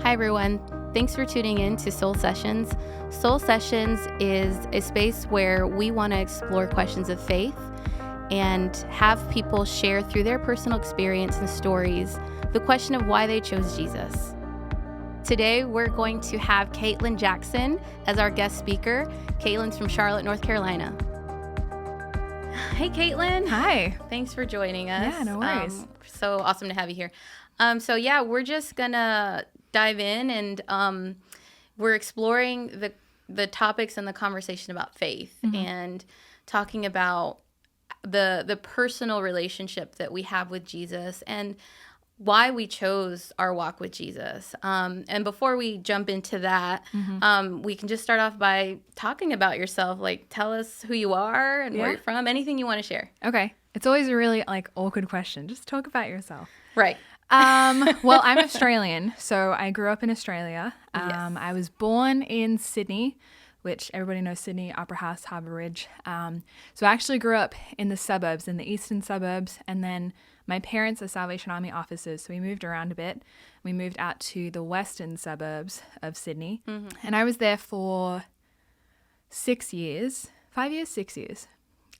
Hi, everyone. Thanks for tuning in to Soul Sessions. Soul Sessions is a space where we want to explore questions of faith and have people share through their personal experience and stories the question of why they chose Jesus. Today, we're going to have Caitlin Jackson as our guest speaker. Caitlin's from Charlotte, North Carolina. Hey, Caitlin. Hi. Thanks for joining us. Yeah, no worries. So awesome to have you here. We're just going to dive in and we're exploring the topics and the conversation about faith and talking about the personal relationship that we have with Jesus and why we chose our walk with Jesus. And before we jump into that, we can just start off by talking about yourself. Like, tell us who you are and where you're from, anything you want to share. Okay. It's always a really awkward question. Just talk about yourself. Right. Well, I'm Australian, so I grew up in Australia. Yes. I was born in Sydney, which everybody knows Sydney, Opera House, Harbour Ridge. So I actually grew up in the suburbs, in the eastern suburbs, and then my parents are Salvation Army officers, so we moved around a bit. We moved out to the western suburbs of Sydney, and I was there for 6 years. 5 years? 6 years.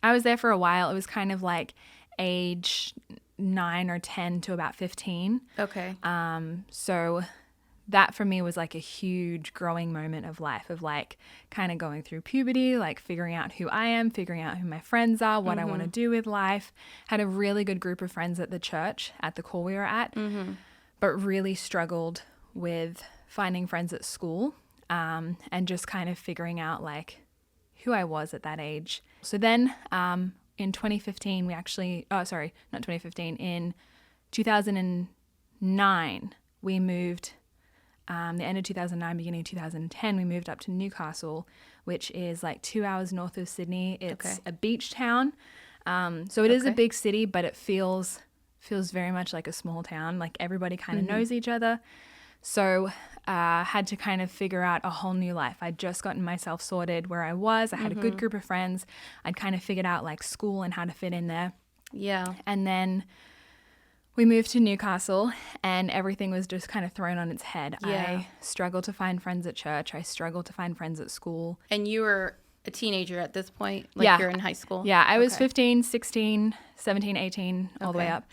I was there for a while. It was kind of like age 9 or 10 to about 15. Okay. So that for me was like a huge growing moment of life, of like kind of going through puberty, like figuring out who I am, figuring out who my friends are, what I want to do with life. Had a really good group of friends at the church, at the call we were at, but really struggled with finding friends at school, and just kind of figuring out like who I was at that age. So then in 2015, in 2009, we moved, the end of 2009, beginning of 2010, we moved up to Newcastle, which is like 2 hours north of Sydney. It's a beach town. So it is a big city, but it feels very much like a small town. Like everybody kind of knows each other. So had to kind of figure out a whole new life. I'd just gotten myself sorted where I was. I had a good group of friends. I'd kind of figured out like school and how to fit in there. Yeah. And then we moved to Newcastle and everything was just kind of thrown on its head. Yeah. I struggled to find friends at church. I struggled to find friends at school. And you were a teenager at this point? Like you're in high school? Yeah, I was 15, 16, 17, 18, all the way up.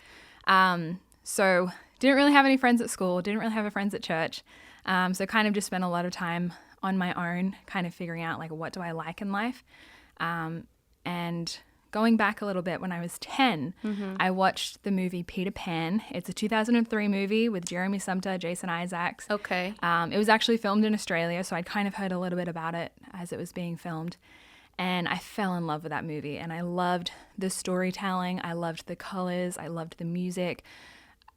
So didn't really have any friends at school, didn't really have friends at church. So kind of just spent a lot of time on my own, kind of figuring out like what do I like in life. And going back a little bit, when I was 10, I watched the movie Peter Pan. It's a 2003 movie with Jeremy Sumpter, Jason Isaacs. Okay. It was actually filmed in Australia, so I'd kind of heard a little bit about it as it was being filmed. And I fell in love with that movie, and I loved the storytelling. I loved the colors. I loved the music.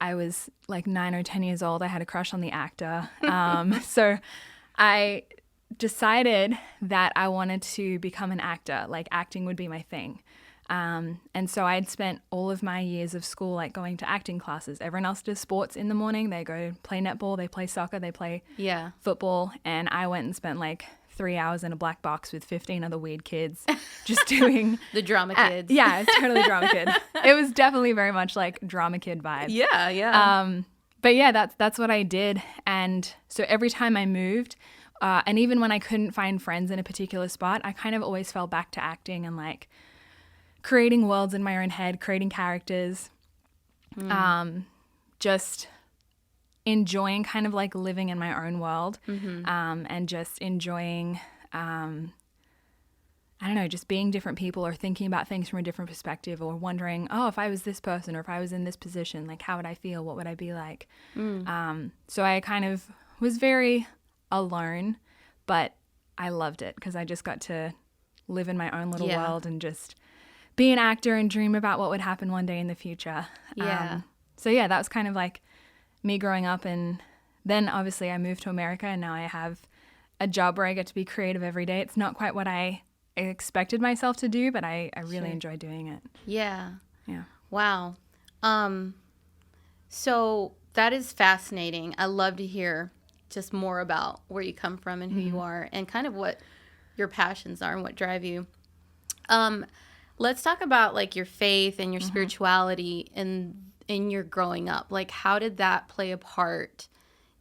I was like 9 or 10 years old. I had a crush on the actor. So I decided that I wanted to become an actor. Like acting would be my thing. And so I'd spent all of my years of school like going to acting classes. Everyone else does sports in the morning. They go play netball, they play soccer, they play football. And I went and spent like 3 hours in a black box with 15 other weird kids just doing the drama kids. Yeah, it's totally drama kid. It was definitely very much like drama kid vibe. Yeah. But yeah, that's what I did. And so every time I moved, and even when I couldn't find friends in a particular spot, I kind of always fell back to acting and like creating worlds in my own head, creating characters, just enjoying kind of like living in my own world, and just enjoying, I don't know, just being different people or thinking about things from a different perspective or wondering, oh, if I was this person or if I was in this position, like how would I feel? What would I be like? So I kind of was very alone, but I loved it because I just got to live in my own little world and just be an actor and dream about what would happen one day in the future. So yeah, that was kind of like me growing up, and then obviously I moved to America and now I have a job where I get to be creative every day. It's not quite what I expected myself to do, but I really enjoy doing it. Yeah. Yeah. Wow. So that is fascinating. I love to hear just more about where you come from and who you are and kind of what your passions are and what drive you. Let's talk about like your faith and your spirituality in your growing up. Like, how did that play a part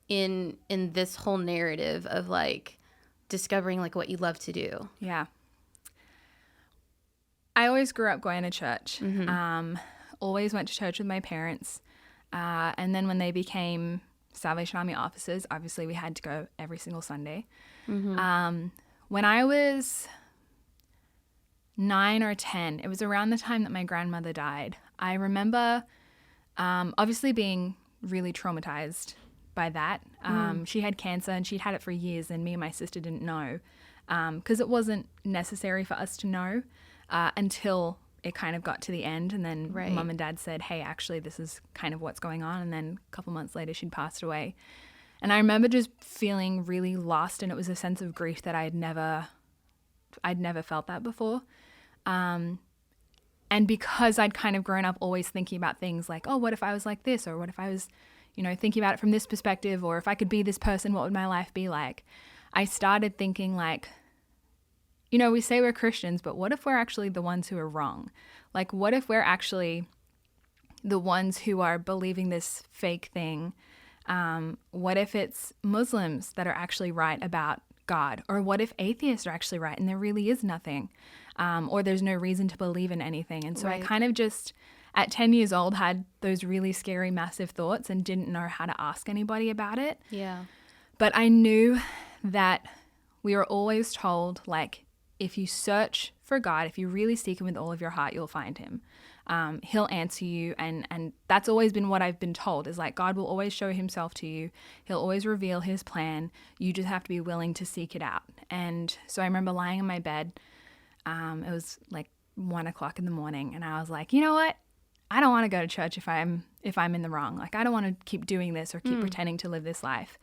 in this whole narrative of like discovering like what you love to do? Yeah. I always grew up going to church. Always went to church with my parents. And then when they became Salvation Army officers, obviously we had to go every single Sunday. When I was 9 or 10, it was around the time that my grandmother died. I remember obviously being really traumatized by that. She had cancer and she'd had it for years, and me and my sister didn't know because it wasn't necessary for us to know until it kind of got to the end. And then Mum and Dad said, hey, actually, this is kind of what's going on. And then a couple months later, she'd passed away. And I remember just feeling really lost, and it was a sense of grief that I'd never felt that before. And because I'd kind of grown up always thinking about things like, oh, what if I was like this? Or what if I was, thinking about it from this perspective? Or if I could be this person, what would my life be like? I started thinking like, we say we're Christians, but what if we're actually the ones who are wrong? Like, what if we're actually the ones who are believing this fake thing? What if it's Muslims that are actually right about God? Or what if atheists are actually right and there really is nothing? Or there's no reason to believe in anything. And so I kind of just, at 10 years old, had those really scary, massive thoughts and didn't know how to ask anybody about it. Yeah. But I knew that we were always told, like, if you search for God, if you really seek him with all of your heart, you'll find him. He'll answer you. And that's always been what I've been told, is like God will always show himself to you. He'll always reveal his plan. You just have to be willing to seek it out. And so I remember lying in my bed. It was like 1 o'clock in the morning. And I was like, you know what? I don't want to go to church if I'm in the wrong. Like, I don't want to keep doing this or keep pretending to live this life.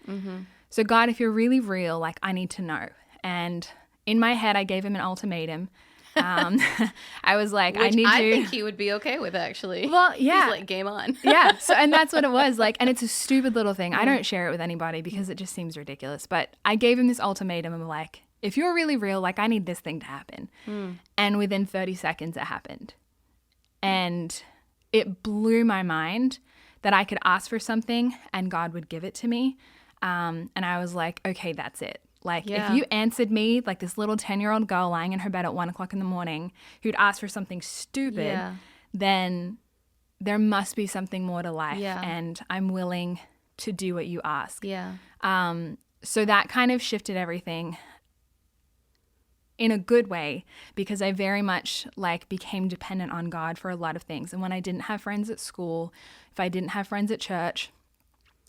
So God, if you're really real, like, I need to know. And in my head, I gave him an ultimatum. I was like, Which I think he would be okay with, actually. Well, yeah. He's like, game on. Yeah. So, and that's what it was like. And it's a stupid little thing. I don't share it with anybody because it just seems ridiculous. But I gave him this ultimatum of like, if you're really real, like, I need this thing to happen. And within 30 seconds, it happened. And it blew my mind that I could ask for something and God would give it to me. And I was like, okay, that's it. Like, if you answered me, like this little 10-year-old girl lying in her bed at 1 o'clock in the morning who'd asked for something stupid, then there must be something more to life. And I'm willing to do what you ask. So that kind of shifted everything in a good way, because I very much like became dependent on God for a lot of things. And when I didn't have friends at school, if I didn't have friends at church,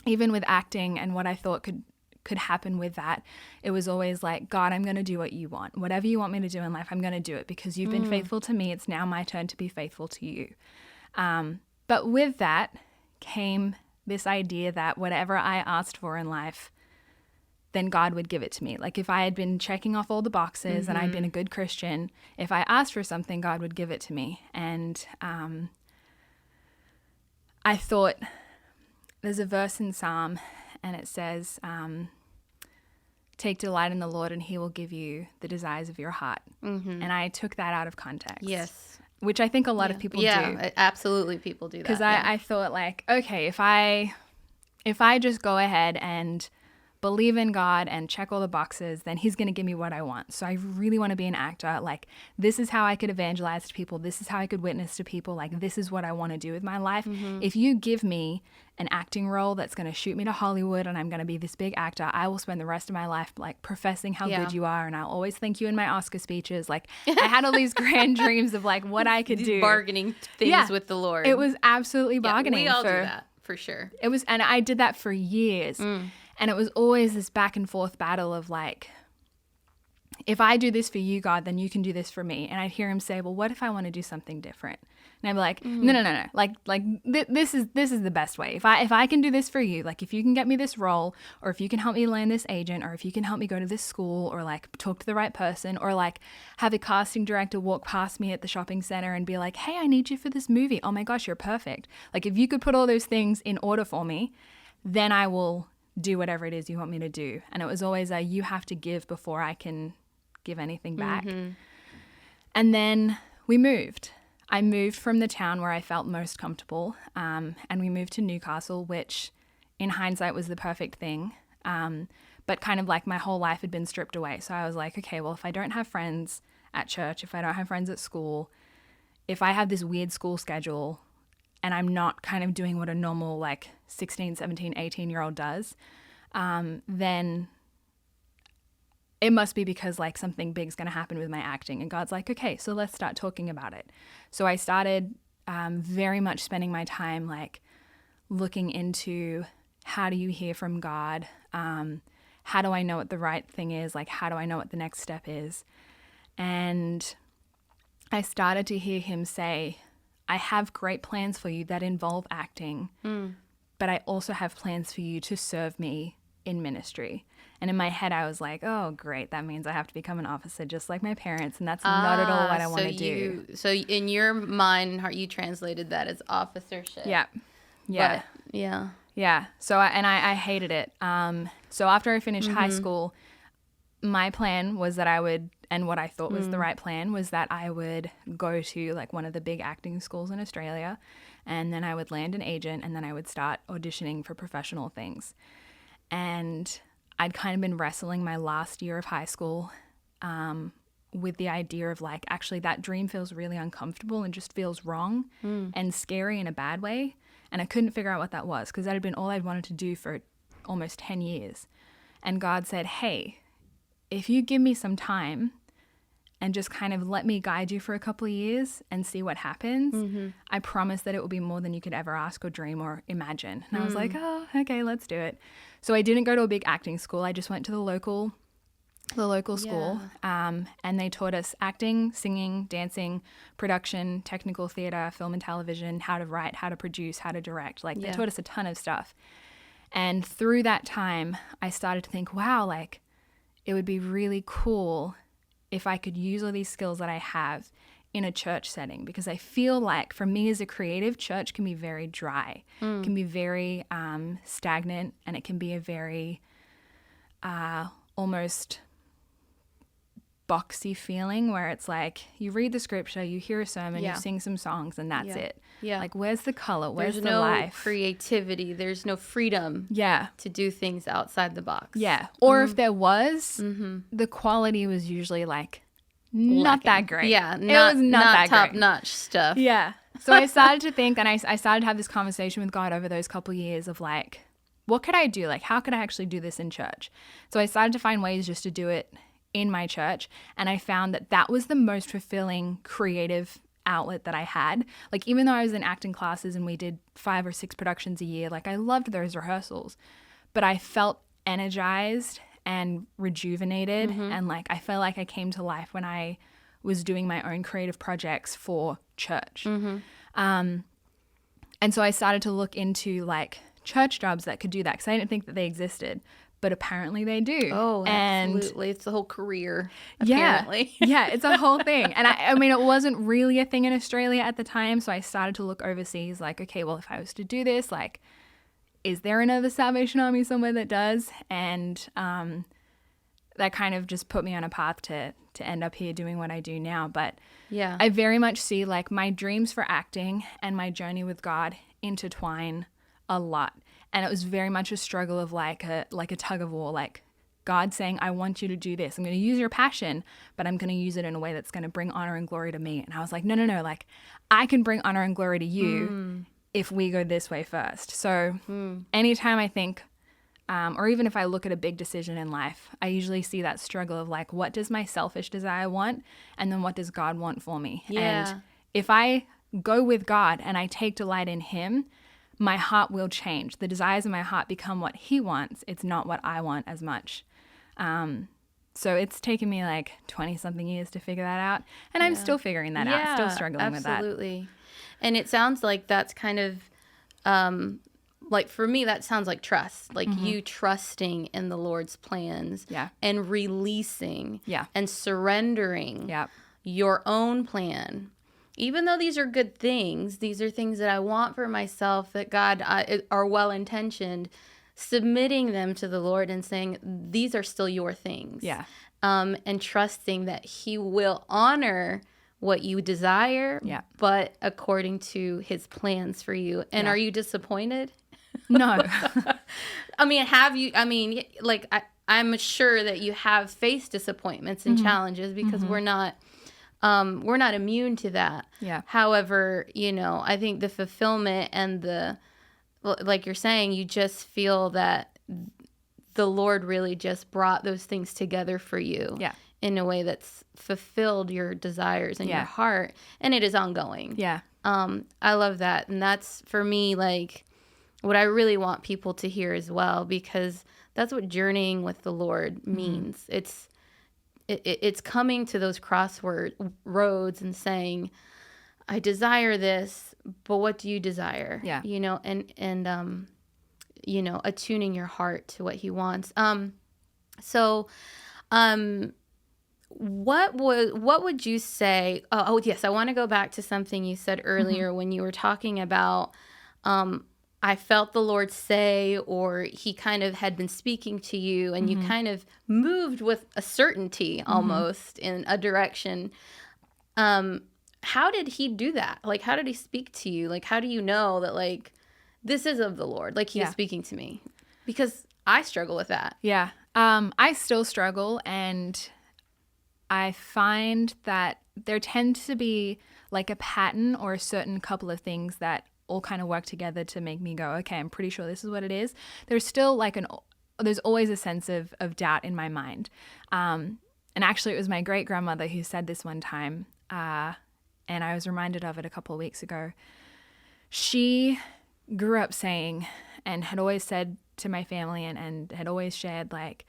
even with acting and what I thought could happen with that, it was always like, God, I'm going to do what you want. Whatever you want me to do in life, I'm going to do it because you've been faithful to me. It's now my turn to be faithful to you. But with that came this idea that whatever I asked for in life, then God would give it to me. Like, if I had been checking off all the boxes and I'd been a good Christian, if I asked for something, God would give it to me. And I thought, there's a verse in Psalm and it says, take delight in the Lord and he will give you the desires of your heart. And I took that out of context. Yes. Which I think a lot of people do. Yeah, absolutely people do that. Because I thought like, okay, if I just go ahead and believe in God and check all the boxes, then he's going to give me what I want. So I really want to be an actor. Like, this is how I could evangelize to people. This is how I could witness to people. Like, this is what I want to do with my life. If you give me an acting role that's going to shoot me to Hollywood and I'm going to be this big actor, I will spend the rest of my life like professing how good you are. And I'll always thank you in my Oscar speeches. Like, I had all these grand dreams of like what I could do. Bargaining things with the Lord. It was absolutely bargaining. We all do that for sure. It was, and I did that for years. And it was always this back and forth battle of like, if I do this for you, God, then you can do this for me. And I'd hear him say, well, what if I want to do something different? And I'd be like, no. This is the best way. If I can do this for you, like if you can get me this role, or if you can help me land this agent, or if you can help me go to this school, or like talk to the right person, or like have a casting director walk past me at the shopping center and be like, hey, I need you for this movie. Oh my gosh, you're perfect. Like, if you could put all those things in order for me, then I will do whatever it is you want me to do. And it was always you have to give before I can give anything back. And then we moved. I moved from the town where I felt most comfortable, and we moved to Newcastle, which in hindsight was the perfect thing. But kind of like my whole life had been stripped away. So I was like, okay, well, if I don't have friends at church, if I don't have friends at school, if I have this weird school schedule and I'm not kind of doing what a normal like 16, 17, 18-year-old does, then it must be because like something big's going to happen with my acting. And God's like, okay, so let's start talking about it. So I started very much spending my time like looking into how do you hear from God? How do I know what the right thing is? Like, how do I know what the next step is? And I started to hear him say, I have great plans for you that involve acting, but I also have plans for you to serve me in ministry. And in my head, I was like, oh, great. That means I have to become an officer just like my parents. And that's not at all what I want to do. So in your mind and heart, you translated that as officership. Yeah. Yeah. But, yeah. Yeah. So, I hated it. So after I finished high school, my plan was that I would, and what I thought was the right plan was that I would go to like one of the big acting schools in Australia, and then I would land an agent, and then I would start auditioning for professional things. And I'd kind of been wrestling my last year of high school with the idea of like, actually that dream feels really uncomfortable and just feels wrong and scary in a bad way. And I couldn't figure out what that was because that had been all I'd wanted to do for almost 10 years. And God said, hey, if you give me some time and just kind of let me guide you for a couple of years and see what happens, I promise that it will be more than you could ever ask or dream or imagine. And I was like, oh, okay, let's do it. So I didn't go to a big acting school. I just went to the local school, and they taught us acting, singing, dancing, production, technical theater, film and television, how to write, how to produce, how to direct. Like they taught us a ton of stuff. And through that time, I started to think, wow, like it would be really cool if I could use all these skills that I have in a church setting, because I feel like for me as a creative, church can be very dry, can be very stagnant, and it can be a very almost boxy feeling where it's like you read the scripture, you hear a sermon, you sing some songs, and that's it. Yeah. Like where's the color? Where's the life? There's no creativity. There's no freedom to do things outside the box. Yeah. Or if there was, the quality was usually like not that great. Yeah. It was not that top great. notch stuff. Yeah. So I started to think, and I started to have this conversation with God over those couple of years of like, what could I do? Like, how could I actually do this in church? So I started to find ways just to do it in my church. And I found that that was the most fulfilling creative outlet that I had. Like, even though I was in acting classes and we did 5 or 6 productions a year, like I loved those rehearsals, but I felt energized and rejuvenated. And like, I felt like I came to life when I was doing my own creative projects for church. And so I started to look into like church jobs that could do that, because I didn't think that they existed. But apparently they do. Oh, absolutely. It's the whole career, apparently. Yeah, it's a whole thing. And I mean, it wasn't really a thing in Australia at the time. So I started to look overseas like, okay, well, if I was to do this, like, is there another Salvation Army somewhere that does? And that kind of just put me on a path to end up here doing what I do now. But yeah, I very much see like my dreams for acting and my journey with God intertwine a lot. And it was very much a struggle of like a tug of war, like God saying, I want you to do this. I'm going to use your passion, but I'm going to use it in a way that's going to bring honor and glory to me. And I was like, no, like I can bring honor and glory to you if we go this way first. So anytime I think, or even if I look at a big decision in life, I usually see that struggle of like, what does my selfish desire want? And then what does God want for me? Yeah. And if I go with God and I take delight in him, my heart will change. The desires of my heart become what he wants. It's not what I want as much. So it's taken me like 20-something years to figure that out. And I'm still figuring that out, still struggling with that. Absolutely. And it sounds like that's kind of, like for me, that sounds like trust. Like you trusting in the Lord's plans and releasing and surrendering your own plan. Even though these are good things, these are things that I want for myself, that God are well-intentioned, submitting them to the Lord and saying, these are still your things. Yeah. And trusting that he will honor what you desire, but according to his plans for you. And are you disappointed? No. I mean, like, I'm sure that you have faced disappointments and challenges, because we're not immune to that. Yeah. However, I think the fulfillment and like you're saying, you just feel that the Lord really just brought those things together for you. Yeah. In a way that's fulfilled your desires in your heart, and it is ongoing. Yeah. I love that. And that's, for me, like, what I really want people to hear as well, because that's what journeying with the Lord means. It's coming to those roads and saying, I desire this, but what do you desire? Yeah. And attuning your heart to what he wants. What would you say? Oh yes, I want to go back to something you said earlier when you were talking about, I felt the Lord say, or he kind of had been speaking to you, and you kind of moved with a certainty almost in a direction. How did he do that? Like, how did he speak to you? Like, how do you know that, like, this is of the Lord? Like, he was speaking to me, because I struggle with that. Yeah. I still struggle, and I find that there tends to be like a pattern or a certain couple of things that all kind of work together to make me go, okay, I'm pretty sure this is what it is. There's still like there's always a sense of doubt in my mind. And actually it was my great grandmother who said this one time, and I was reminded of it a couple of weeks ago. She grew up saying, and had always said to my family, and had always shared, like,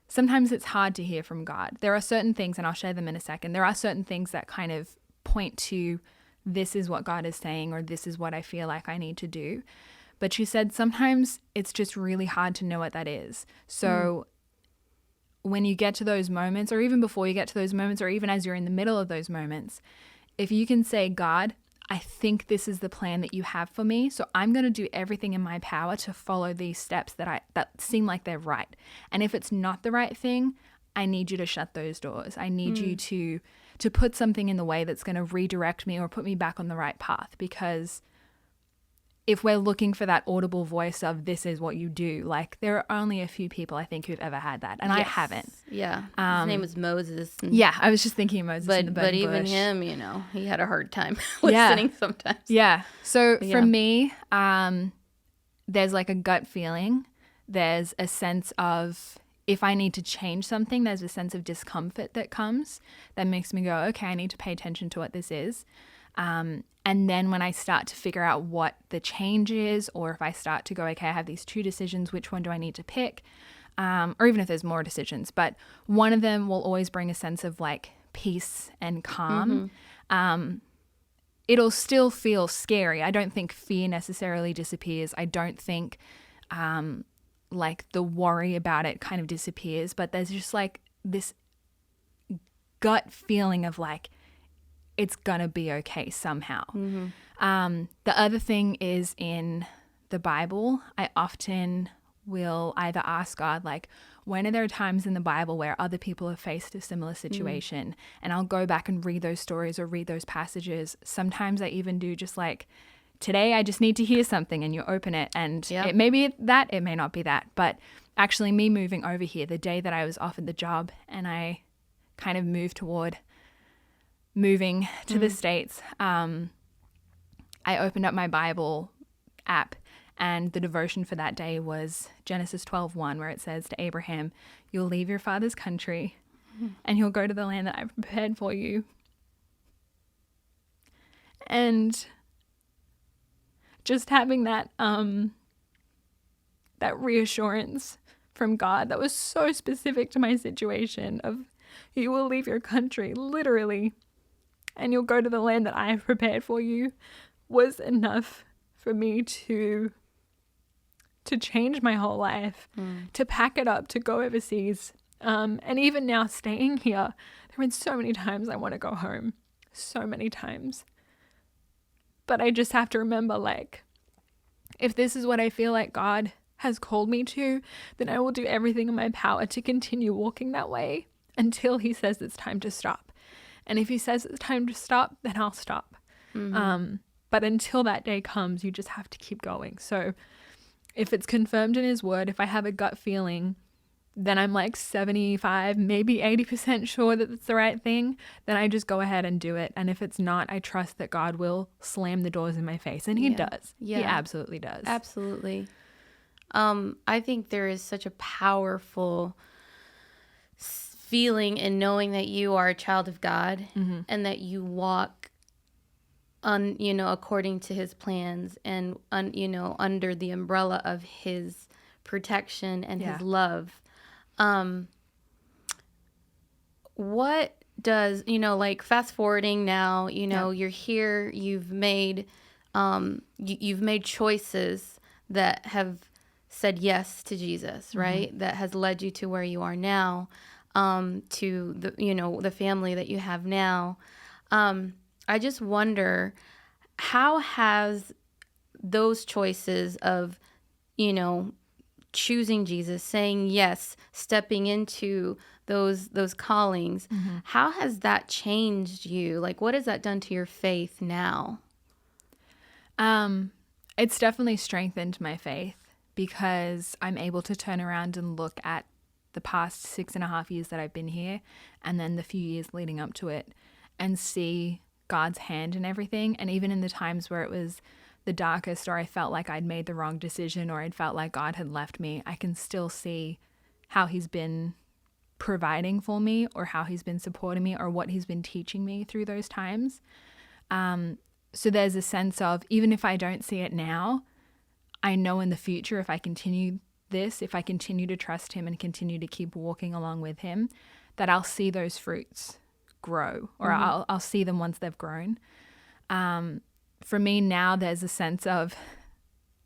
sometimes it's hard to hear from God. There are certain things, and I'll share them in a second. There are certain things that kind of point to, this is what God is saying, or this is what I feel like I need to do. But she said sometimes it's just really hard to know what that is. So when you get to those moments, or even before you get to those moments, or even as you're in the middle of those moments, if you can say, God, I think this is the plan that you have for me, so I'm going to do everything in my power to follow these steps that seem like they're right. And if it's not the right thing, I need you to shut those doors. I need you to put something in the way that's going to redirect me or put me back on the right path. Because if we're looking for that audible voice of, this is what you do, like, there are only a few people I think who've ever had that, and I haven't. Yeah. His name was Moses. Yeah, I was just thinking Moses in the burning but even bush. him, he had a hard time listening sometimes. Yeah. So for me, there's like a gut feeling. There's a sense of, if I need to change something, there's a sense of discomfort that comes that makes me go, okay, I need to pay attention to what this is. And then when I start to figure out what the change is, or if I start to go, okay, I have these two decisions, which one do I need to pick? Or even if there's more decisions, but one of them will always bring a sense of like peace and calm. It'll still feel scary. I don't think fear necessarily disappears. I don't think like the worry about it kind of disappears, but there's just like this gut feeling of like, it's gonna be okay somehow. The other thing is, in the Bible, I often will either ask God, like, when are there times in the Bible where other people have faced a similar situation? And I'll go back and read those stories or read those passages. Sometimes I even do just like, today I just need to hear something, and you open it, and it may be that, it may not be that. But actually, me moving over here, the day that I was offered the job and I kind of moved toward moving to the States, I opened up my Bible app, and the devotion for that day was Genesis 12:1, where it says to Abraham, you'll leave your father's country and you'll go to the land that I've prepared for you. And just having that that reassurance from God that was so specific to my situation of, you will leave your country, literally, and you'll go to the land that I have prepared for you, was enough for me to change my whole life, to pack it up, to go overseas. And even now, staying here, there have been so many times I want to go home, so many times. But I just have to remember, like, if this is what I feel like God has called me to, then I will do everything in my power to continue walking that way until he says it's time to stop. And if he says it's time to stop, then I'll stop. But until that day comes, you just have to keep going. So if it's confirmed in his word, if I have a gut feeling, then I'm like 75, maybe 80% sure that it's the right thing, then I just go ahead and do it. And if it's not, I trust that God will slam the doors in my face. And he does. Yeah. He absolutely does. Absolutely. I think there is such a powerful feeling in knowing that you are a child of God and that you walk according to his plans and under the umbrella of his protection and his love. What does, like fast forwarding now, you're here, you've made choices that have said yes to Jesus, right? That has led you to where you are now, to the family that you have now. I just wonder, how has those choices of, choosing Jesus, saying yes, stepping into those callings, how has that changed you? Like, what has that done to your faith now? It's definitely strengthened my faith because I'm able to turn around and look at the past 6.5 years that I've been here and then the few years leading up to it and see God's hand in everything. And even in the times where it was the darkest, or I felt like I'd made the wrong decision, or I'd felt like God had left me, I can still see how he's been providing for me, or how he's been supporting me, or what he's been teaching me through those times. So there's a sense of, even if I don't see it now, I know in the future, if I continue this, if I continue to trust him and continue to keep walking along with him, that I'll see those fruits grow, or I'll see them once they've grown. For me now, there's a sense of,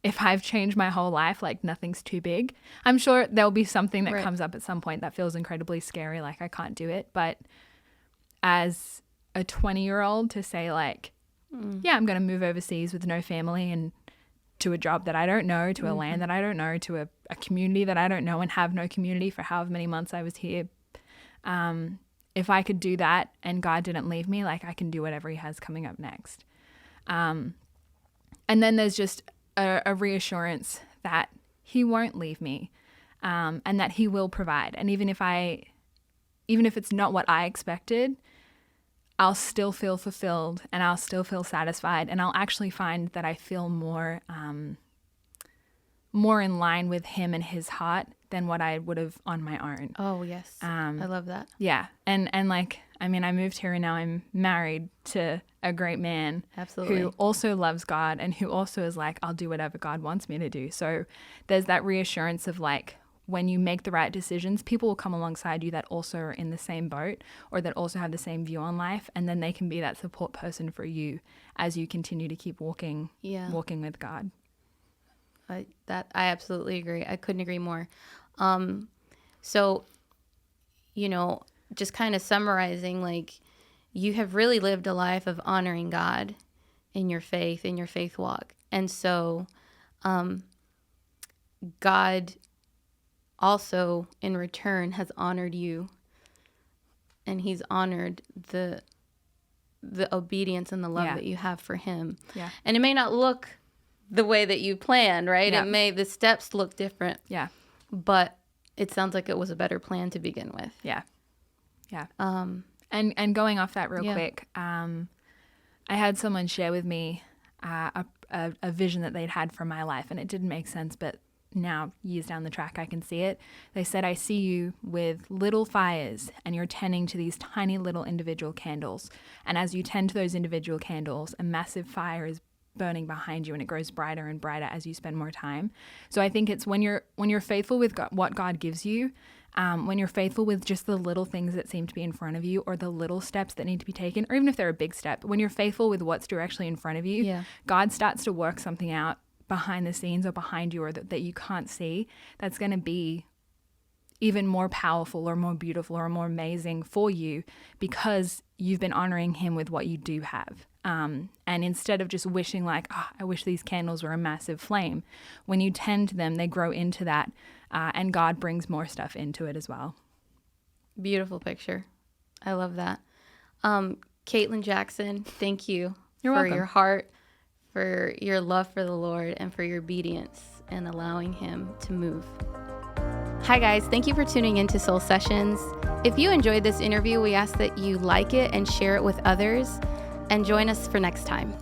if I've changed my whole life, like nothing's too big. I'm sure there'll be something that comes up at some point that feels incredibly scary, like I can't do it. But as a 20-year-old to say like, yeah, I'm going to move overseas with no family and to a job that I don't know, to a land that I don't know, to a community that I don't know, and have no community for however many months I was here. If I could do that and God didn't leave me, like I can do whatever he has coming up next. And then there's just a reassurance that he won't leave me, and that he will provide. And even if it's not what I expected, I'll still feel fulfilled and I'll still feel satisfied, and I'll actually find that I feel more in line with him and his heart than what I would have on my own. Oh, yes. I love that. Yeah. And like, I mean, I moved here and now I'm married to a great man. Absolutely. Who also loves God and who also is like, I'll do whatever God wants me to do. So there's that reassurance of like, when you make the right decisions, people will come alongside you that also are in the same boat or that also have the same view on life. And then they can be that support person for you as you continue to keep walking with God. I absolutely agree. I couldn't agree more. So, just kind of summarizing, like, you have really lived a life of honoring God in your faith walk. And so, God also in return has honored you, and he's honored the obedience and the love that you have for him. Yeah. And it may not look the way that you planned, right? Yeah. The steps look different. Yeah. But it sounds like it was a better plan to begin with. Yeah. Yeah. And going off that real quick, I had someone share with me a vision that they'd had for my life, and it didn't make sense, but now years down the track I can see it. They said, I see you with little fires and you're tending to these tiny little individual candles. And as you tend to those individual candles, a massive fire is burning behind you, and it grows brighter and brighter as you spend more time. So I think it's when you're faithful with what God gives you, when you're faithful with just the little things that seem to be in front of you, or the little steps that need to be taken, or even if they're a big step, when you're faithful with what's directly in front of you, God starts to work something out behind the scenes or behind you, or that you can't see, that's going to be even more powerful or more beautiful or more amazing for you because you've been honoring him with what you do have. And instead of just wishing like, I wish these candles were a massive flame, when you tend to them, they grow into that, and God brings more stuff into it as well. Beautiful picture. I love that. Caitlin Jackson, thank you You're for welcome. your heart, for your love for the Lord, and for your obedience and allowing Him to move. Hi guys, thank you for tuning into Soul Sessions. If you enjoyed this interview, we ask that you like it and share it with others, and join us for next time.